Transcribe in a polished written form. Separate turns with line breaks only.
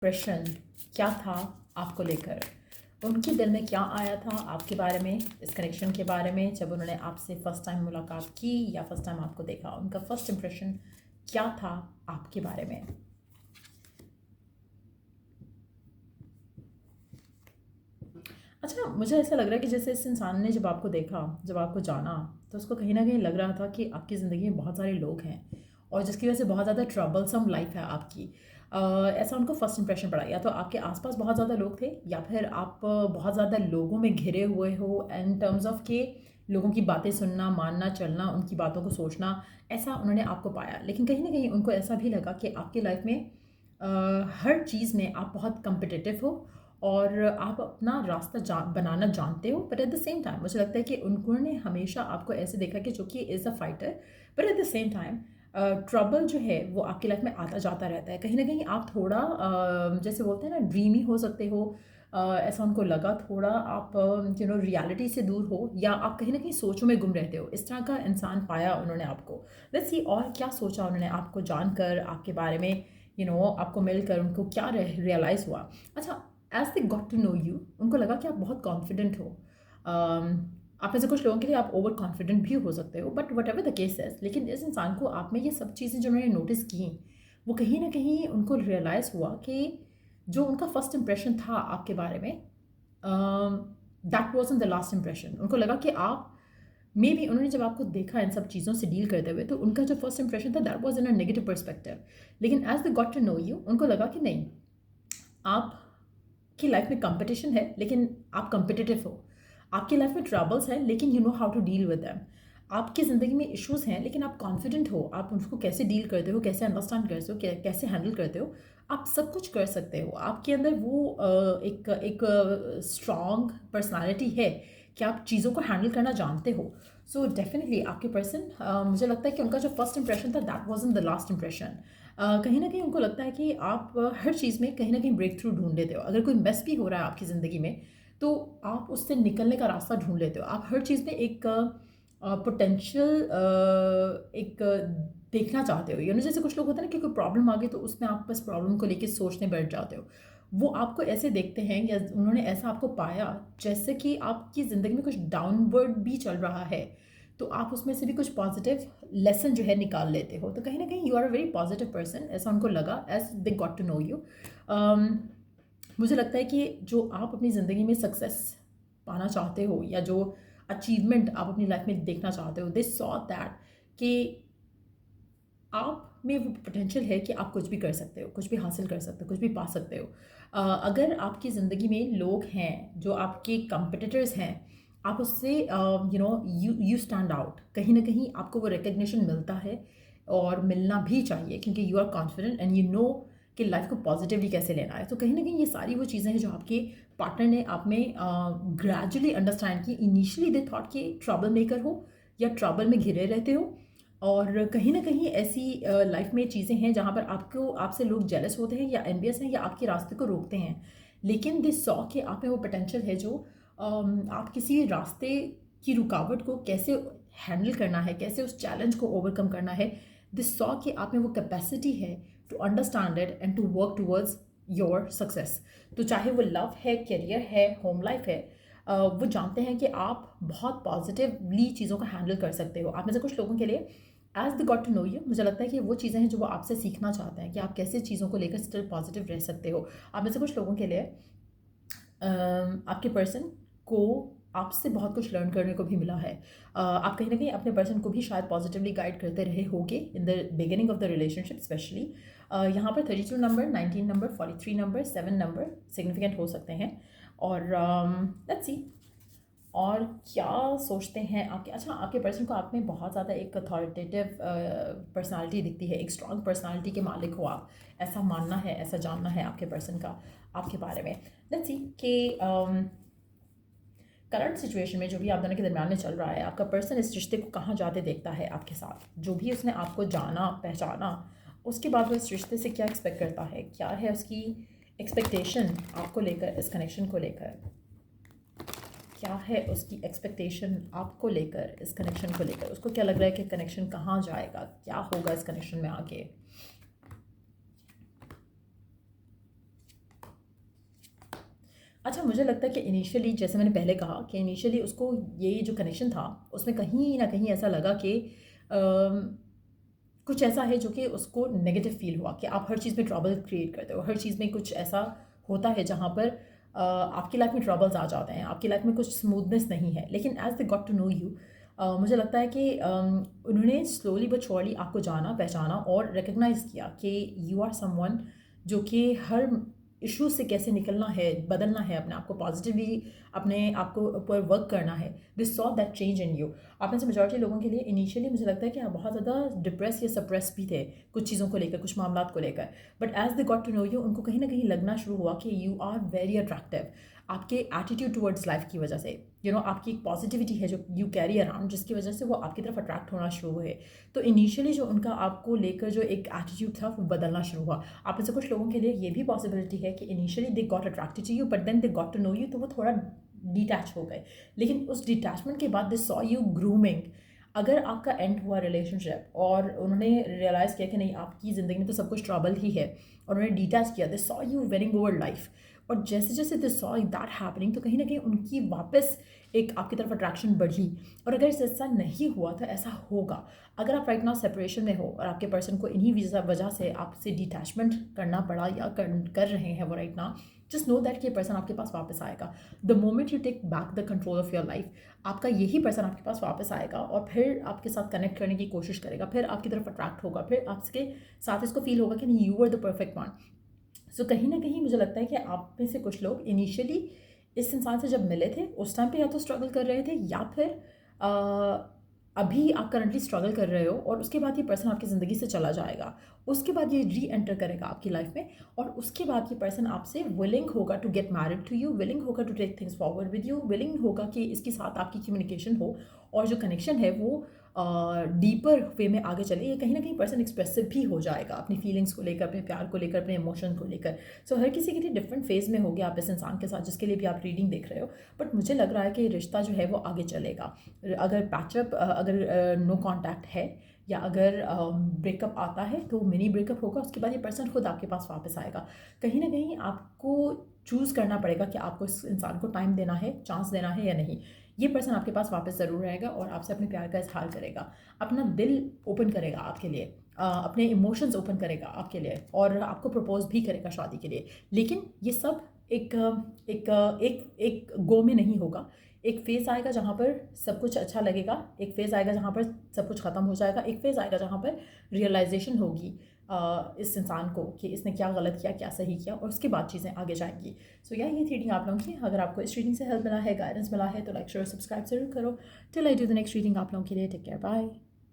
प्रश्न क्या था आपको लेकर, उनके दिल में क्या आया था आपके बारे में, इस कनेक्शन के बारे में, जब उन्होंने आपसे फ़र्स्ट टाइम मुलाकात की या फ़र्स्ट टाइम आपको देखा, उनका फ़र्स्ट इम्प्रेशन क्या था आपके बारे में। अच्छा, मुझे ऐसा लग रहा है कि जैसे इस इंसान ने जब आपको देखा, जब आपको जाना, तो उसको कहीं ना कहीं लग रहा था कि आपकी ज़िंदगी में बहुत सारे लोग हैं और जिसकी वजह से बहुत ज़्यादा ट्रबलसम लाइफ है आपकी। ऐसा उनको फर्स्ट इंप्रेशन पड़ा, या तो आपके आसपास बहुत ज़्यादा लोग थे या फिर आप बहुत ज़्यादा लोगों में घिरे हुए हो इन टर्म्स ऑफ के लोगों की बातें सुनना, मानना, चलना, उनकी बातों को सोचना, ऐसा उन्होंने आपको पाया। लेकिन कहीं ना कहीं उनको ऐसा भी लगा कि आपकी लाइफ में हर चीज़ में आप बहुत कम्पिटिटिव हो और आप अपना रास्ता बनाना जानते हो, but at the same time मुझे लगता है कि उन्होंने हमेशा आपको ऐसे देखा कि जो कि is a fighter, but at the same time trouble जो है वो आपकी लाइफ में आता जाता रहता है। कहीं ना कहीं आप थोड़ा जैसे बोलते हैं ना, ड्रीमी हो सकते हो। ऐसा उनको लगा, थोड़ा आप रियलिटी से दूर हो, या आप कहीं ना कहीं सोचों में गुम रहते हो। इस तरह का इंसान पाया उन्होंने आपको। लेट्स सी और क्या सोचा उन्होंने आपको जानकर, आपके बारे में, आपको मिलकर उनको क्या रियलाइज़ हुआ। अच्छा, as they got to know you, उनको लगा कि आप बहुत कॉन्फिडेंट हो। आप में से कुछ लोगों के लिए आप ओवर कॉन्फिडेंट भी हो सकते हो, but what ever the case है, लेकिन इस इंसान को आप में ये सब चीज़ें जो उन्होंने नोटिस की, वो कहीं ना कहीं उनको रियलाइज़ हुआ कि जो उनका फर्स्ट इंप्रेशन था आपके बारे में, that was in the last impression. उनको लगा कि आप मे बी, उन्होंने जब आपको देखा इन सब चीज़ों से डील करते हुए, तो उनका जो फर्स्ट इंप्रेशन था that was in a negative perspective. लेकिन as they got to know you, उनको लगा कि नहीं, आपकी लाइफ में कंपटीशन है लेकिन आप कम्पिटिटिव हो। आपकी लाइफ में ट्रबल्स हैं लेकिन you know how to deal with them. आपकी ज़िंदगी में इश्यूज हैं लेकिन आप कॉन्फिडेंट हो, आप उनको कैसे डील करते हो, कैसे अंडरस्टैंड करते हो, कैसे हैंडल करते हो। आप सब कुछ कर सकते हो। आपके अंदर वो एक स्ट्रॉन्ग पर्सनालिटी है कि आप चीज़ों को हैंडल करना जानते हो। सो डेफिनेटली आपके पर्सन, मुझे लगता है कि उनका जो फर्स्ट इंप्रेशन था that was in the last impression. कहीं ना कहीं उनको लगता है कि आप हर चीज़ में कहीं ना कहीं ब्रेक थ्रू ढूंढ लेते हो। अगर कोई मेस भी हो रहा है आपकी ज़िंदगी में, तो आप उससे निकलने का रास्ता ढूंढ लेते हो। आप हर चीज़ में एक पोटेंशियल एक देखना चाहते हो। जैसे कुछ लोग होते हैं ना कि कोई प्रॉब्लम आ गई तो उसमें आप बस प्रॉब्लम को लेके सोचने बैठ जाते हो। वो आपको ऐसे देखते हैं, या उन्होंने ऐसा आपको पाया जैसे कि आपकी ज़िंदगी में कुछ डाउनवर्ड भी चल रहा है, तो आप उसमें से भी कुछ पॉजिटिव लेसन जो है निकाल लेते हो। तो कहीं ना कहीं you are a very positive person, ऐसा उनको लगा as they got to know you. मुझे लगता है कि जो आप अपनी ज़िंदगी में सक्सेस पाना चाहते हो, या जो अचीवमेंट आप अपनी लाइफ में देखना चाहते हो, दे सॉ दैट कि आप में वो पोटेंशियल है कि आप कुछ भी कर सकते हो, कुछ भी हासिल कर सकते हो, कुछ भी पा सकते हो। अगर आपकी ज़िंदगी में लोग हैं जो आपके कंपिटिटर्स हैं, आप उससे यू स्टैंड आउट। कहीं ना कहीं आपको वो रिकग्निशन मिलता है और मिलना भी चाहिए, क्योंकि you are confident and you know कि लाइफ को पॉजिटिवली कैसे लेना है। तो कहीं ना कहीं ये सारी वो चीज़ें हैं जो आपके पार्टनर ने आप में ग्रेजुअली अंडरस्टैंड की। इनिशियली दे थॉट कि ट्रबल मेकर हो या ट्रबल में घिरे रहते हो, और कहीं ना कहीं ऐसी लाइफ में चीज़ें हैं जहाँ पर आपसे लोग जेलस होते हैं या एनवियस हैं या आपके रास्ते को रोकते हैं। लेकिन दिस सॉ कि आप में वो पोटेंशियल है जो आप किसी रास्ते की रुकावट को कैसे हैंडल करना है, कैसे उस चैलेंज को ओवरकम करना है। दिस सॉ कि आप में वो कैपेसिटी है to understand it and to work towards your success. तो चाहे वो लव है, करियर है, होम लाइफ है, वो जानते हैं कि आप बहुत पॉजिटिवली चीज़ों को हैंडल कर सकते हो। आप में से कुछ लोगों के लिए as they got to know you, मुझे लगता है कि वो चीज़ें हैं जो वो आपसे सीखना चाहते हैं कि आप कैसे चीज़ों को लेकर स्टिल पॉजिटिव रह सकते हो। आप में से कुछ लोगों के लिए आपके पर्सन को आपसे बहुत कुछ लर्न करने को भी मिला है। आप कहीं ना कहीं अपने पर्सन को भी शायद पॉजिटिवली गाइड करते रहे होगे in the beginning of the relationship specially. यहाँ पर 32 number, 19 number, 43 number, 7 number significant हो सकते हैं। और लेट्स सी और क्या सोचते हैं आपके। अच्छा, आपके पर्सन को आप में बहुत ज़्यादा एक अथॉरिटेटिव पर्सनालिटी दिखती है, एक स्ट्रॉन्ग पर्सनालिटी के मालिक हो आप, ऐसा मानना है, ऐसा जानना है आपके पर्सन का आपके बारे में। लेट्स सी कि करंट सिचुएशन में जो भी आप दोनों के दरमियान में चल रहा है, आपका पर्सन इस रिश्ते को कहाँ जाते देखता है आपके साथ। जो भी उसने आपको जाना, पहचाना, उसके बाद वो इस रिश्ते से क्या एक्सपेक्ट करता है, क्या है उसकी एक्सपेक्टेशन आपको लेकर, इस कनेक्शन को लेकर। क्या है उसकी एक्सपेक्टेशन आपको लेकर, इस कनेक्शन को लेकर। उसको क्या लग रहा है कि कनेक्शन कहाँ जाएगा, क्या होगा इस कनेक्शन में आगे। अच्छा, मुझे लगता है कि इनिशियली जैसे मैंने पहले कहा कि इनिशियली उसको ये जो कनेक्शन था उसमें कहीं ना कहीं ऐसा लगा कि कुछ ऐसा है जो कि उसको नेगेटिव फील हुआ कि आप हर चीज़ में ट्रबल क्रिएट करते हो, हर चीज़ में कुछ ऐसा होता है जहाँ पर आपकी लाइफ में ट्रबल्स आ जाते हैं, आपकी लाइफ में कुछ स्मूथनेस नहीं है। लेकिन as they got to know you, मुझे लगता है कि उन्होंने स्लोली बट श्योरली आपको जाना, पहचाना और रिकग्नाइज़ किया कि यू आर समवन जो कि हर इशू से कैसे निकलना है, बदलना है, अपने आप को पॉजिटिवली, अपने आप को ऊपर वर्क करना है। They saw that change in you. आप में से मेजॉरिटी लोगों के लिए इनिशियली मुझे लगता है कि आप बहुत ज़्यादा डिप्रेस या सप्रेस भी थे कुछ चीज़ों को लेकर, कुछ मामला को लेकर। But as they got to know you, उनको कहीं ना कहीं लगना शुरू हुआ कि यू आर वेरी अट्रैक्टिव आपके एटीट्यूड टुवर्ड्स लाइफ की वजह से। आपकी एक पॉजिटिविटी है जो यू कैरी अराउंड, जिसकी वजह से वो आपकी तरफ अट्रैक्ट होना शुरू हुए। तो इनिशियली जो उनका आपको लेकर जो एक एटीट्यूड था वो बदलना शुरू हुआ। आप में से कुछ लोगों के लिए ये भी पॉसिबिलिटी है कि initially they got attracted to you but then they got to know you, तो वो थोड़ा डिटैच हो गए। लेकिन उस डिटैचमेंट के बाद दे सॉ यू ग्रूमिंग। अगर आपका एंड हुआ रिलेशनशिप और उन्होंने रियलाइज़ किया कि नहीं, आपकी ज़िंदगी में तो सब कुछ ट्रबल ही है, और उन्होंने डिटैच किया, they saw you winning over life. और जैसे जैसे दे सॉ दैट हैपनिंग, तो कहीं ना कहीं उनकी वापस एक आपकी तरफ अट्रैक्शन बढ़ी। और अगर ऐसा नहीं हुआ तो ऐसा होगा। अगर आप राइट नाउ सेपरेशन में हो और आपके पर्सन को इन्हीं वजह से आपसे डिटैचमेंट करना पड़ा या कर रहे हैं वो right now, just know that कि ये पर्सन आपके पास वापस आएगा। The moment you take back the control of your life, आपका यही पर्सन आपके पास वापस आएगा और फिर आपके साथ कनेक्ट करने की कोशिश करेगा, फिर आपकी तरफ अट्रैक्ट होगा, फिर आपके साथ इसको फील होगा कि नहीं, you are the perfect one. So कहीं ना कहीं मुझे लगता है कि आप में से कुछ लोग इनिशियली इस इंसान से जब मिले थे उस टाइम पे या तो स्ट्रगल कर रहे थे, या फिर अभी आप करंटली स्ट्रगल कर रहे हो और उसके बाद ये पर्सन आपकी ज़िंदगी से चला जाएगा। उसके बाद ये री एंटर करेगा आपकी लाइफ में, और उसके बाद ये पर्सन आपसे विलिंग होगा to get married to you, willing होगा to take things forward with you, willing होगा कि इसके साथ आपकी कम्युनिकेशन हो और जो कनेक्शन है वो डीपर वे में आगे चले। ये कहीं ना कहीं पर्सन एक्सप्रेसिव भी हो जाएगा अपनी फीलिंग्स को लेकर, अपने प्यार को लेकर, अपने इमोशन को लेकर। सो हर किसी के लिए डिफरेंट फेज़ में हो गया आप इस इंसान के साथ जिसके लिए भी आप रीडिंग देख रहे हो। बट मुझे लग रहा है कि रिश्ता जो है वो आगे चलेगा। अगर पैचअप, अगर नो कॉन्टैक्ट है, या अगर ब्रेकअप आता है तो मिनी ब्रेकअप होगा, उसके बाद ये पर्सन खुद आपके पास वापस आएगा। कहीं ना कहीं आपको चूज़ करना पड़ेगा कि आपको इस इंसान को टाइम देना है, चांस देना है या नहीं। ये पर्सन आपके पास वापस ज़रूर रहेगा और आपसे अपने प्यार का इजहार करेगा, अपना दिल ओपन करेगा आपके लिए, अपने इमोशंस ओपन करेगा आपके लिए, और आपको प्रपोज भी करेगा शादी के लिए। लेकिन ये सब एक एक एक एक गो में नहीं होगा। एक फ़ेज़ आएगा जहाँ पर सब कुछ अच्छा लगेगा, एक फ़ेज़ आएगा जहाँ पर सब कुछ ख़त्म हो जाएगा, एक फ़ेज़ आएगा जहाँ पर रियलाइजेशन होगी इस इंसान को कि इसने क्या गलत किया, क्या सही किया, और उसके बाद चीज़ें आगे जाएंगी। सो या ये थी रीडिंग आप लोगों की। अगर आपको इस रीडिंग से हेल्प मिला है, गाइडेंस मिला है, तो लाइक शेयर सब्सक्राइब जरूर करो। Till I do the next reading आप लोगों के लिए, टेक केयर, बाय।